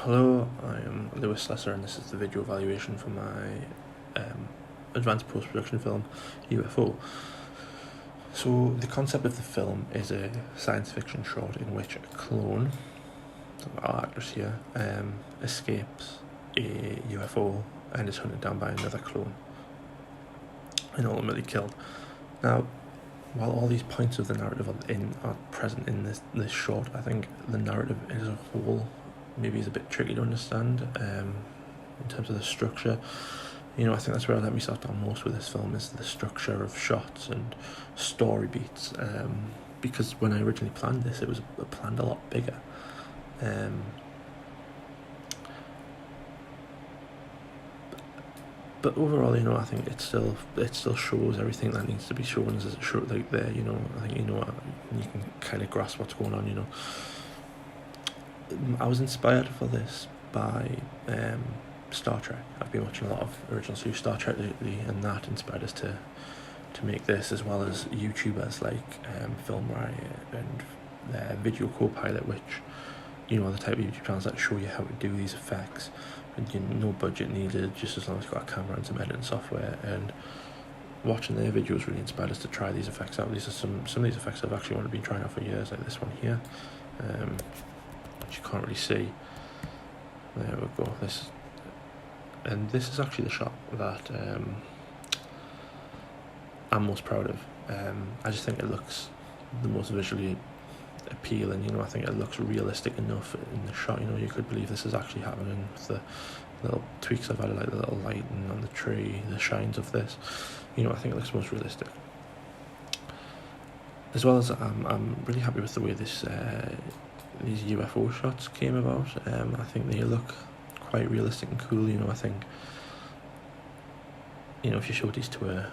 Hello, I am Lewis Slessor and this is the video evaluation for my advanced post-production film, UFO. So the concept of the film is a science fiction short in which a clone, our actress here, escapes a UFO and is hunted down by another clone and ultimately killed. Now, while all these points of the narrative are present in this short, I think the narrative as a whole maybe is a bit tricky to understand in terms of the structure. I think that's where I let myself down most with this film, is the structure of shots and story beats, because when I originally planned this, it was planned a lot bigger. But overall, I think it still shows everything that needs to be shown as a short like there. I think you can kind of grasp what's going on. I was inspired for this by Star Trek. I've been watching a lot of original series Star Trek lately, and that inspired us to make this, as well as YouTubers like Film Riot and Video Copilot, which are the type of YouTube channels that show you how to do these effects. And no budget needed, just as long as you've got a camera and some editing software. And watching their videos really inspired us to try these effects out. These are some of these effects I've actually been trying out for years, like this one here, which you can't really see. There we go. This is actually the shot that I'm most proud of. I just think it looks the most visually appealing. I think it looks realistic enough in the shot. You could believe this is actually happening with the little tweaks I've added, like the little lighting on the tree, the shines of this. I think it looks most realistic. As well as I'm really happy with the way these UFO shots came about. I think they look quite realistic and cool. I think if you showed these to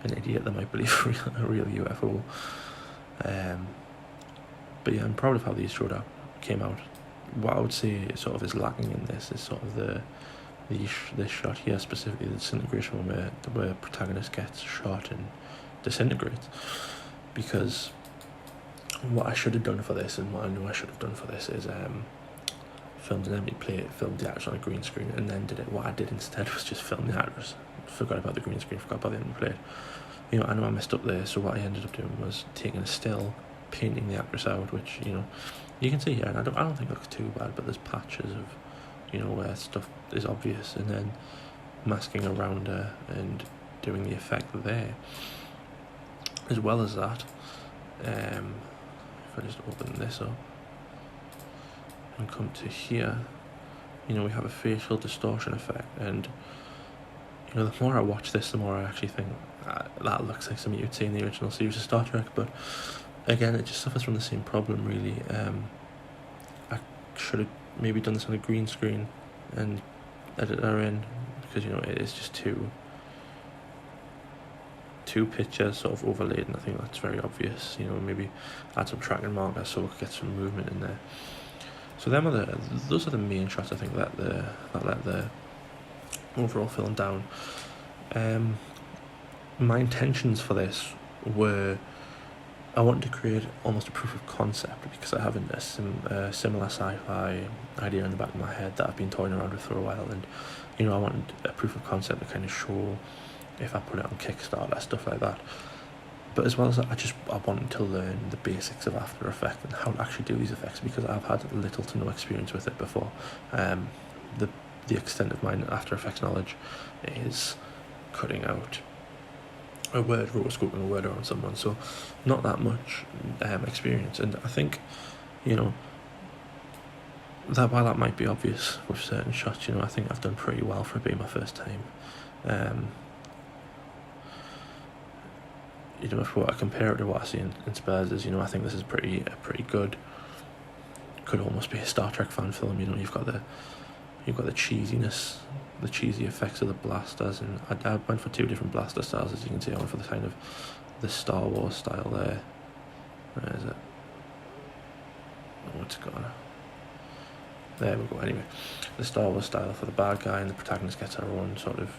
an idiot, they might believe a real UFO. But yeah, I'm proud of how these came out. What I would say sort of is lacking in this is sort of this shot here, specifically the disintegration one, where the protagonist gets shot and disintegrates. Because what I should have done for this, and what I know I should have done for this, is filmed an empty plate, filmed the actors on a green screen, and then did it. What I did instead was just film the actors. Forgot about the green screen, forgot about the empty plate. I know I messed up there, so what I ended up doing was taking a still, painting the actress out, which you can see here, and I don't think it looks too bad, but there's patches of where stuff is obvious, and then masking around her and doing the effect there. As well as that, if I just open this up and come to here, we have a facial distortion effect, and the more I watch this, the more I actually think that looks like something you'd see in the original series of Star Trek. But again, it just suffers from the same problem, really. I should have maybe done this on a green screen and edit her in, because it is just two pictures sort of overlaid, and I think that's very obvious. Maybe add some tracking markers so we could get some movement in there. So those are the main shots I think that let the overall film down. My intentions for this were, I wanted to create almost a proof of concept, because I have a similar sci-fi idea in the back of my head that I've been toying around with for a while, and I wanted a proof of concept to kind of show if I put it on Kickstarter, stuff like that. But as well as that, I wanted to learn the basics of After Effects and how to actually do these effects, because I've had little to no experience with it before. The extent of my After Effects knowledge is cutting out a word, rotoscoping a word around someone, so not that much experience. And I think that while that might be obvious with certain shots, I think I've done pretty well for it being my first time. If what I compare it to what I see in Spurs is, I think this is pretty good. Could almost be a Star Trek fan film. You've got the cheesiness, the cheesy effects of the blasters, and I went for two different blaster styles, as you can see. I went for the kind of the Star Wars style there. Where is it? Oh, what's it got? There we go. Anyway, the Star Wars style for the bad guy, and the protagonist gets her own sort of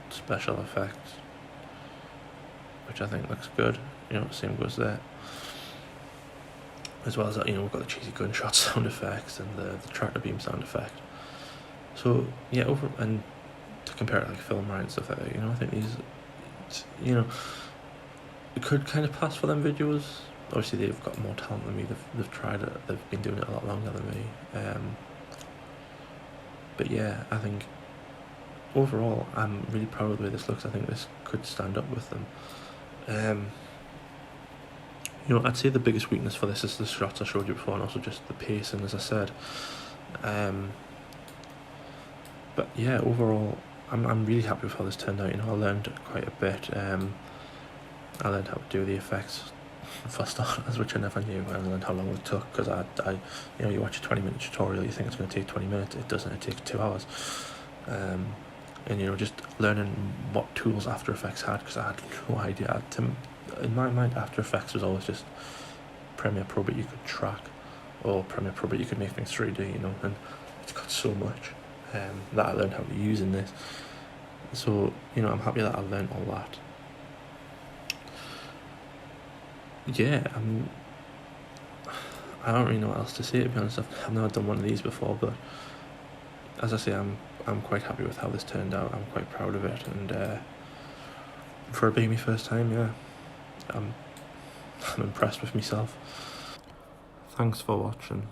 special effects, which I think looks good. Same goes there. as well as that, you know, we've got the cheesy gunshot sound effects and the tractor beam sound effect. So yeah, and to compare it like Film Riot and stuff like that, you know, I think these, you know, it could kind of pass for them videos. Obviously, they've got more talent than me. They've tried it. They've been doing it a lot longer than me. But yeah, I think overall, I'm really proud of the way this looks. I think this could stand up with them. You know, I'd say the biggest weakness for this is the shots I showed you before, and also just the pacing, as I said. But yeah, overall, I'm really happy with how this turned out. You know, I learned quite a bit. I learned how to do the effects for starters, which I never knew. I learned how long it took, because I you know, you watch a 20-minute tutorial, you think it's going to take 20 minutes. It doesn't. It takes 2 hours. And you know, just learning what tools After Effects had, because I had no idea. In my mind, After Effects was always just Premiere Pro, but you could track, or Premiere Pro, but you could make things 3D, you know, and it's got so much that I learned how to use in this. So, you know, I'm happy that I learned all that. Yeah, I don't really know what else to say, to be honest. I've never done one of these before, but as I say, I'm quite happy with how this turned out. I'm quite proud of it, and for it being my first time, yeah, I'm impressed with myself. Thanks for watching.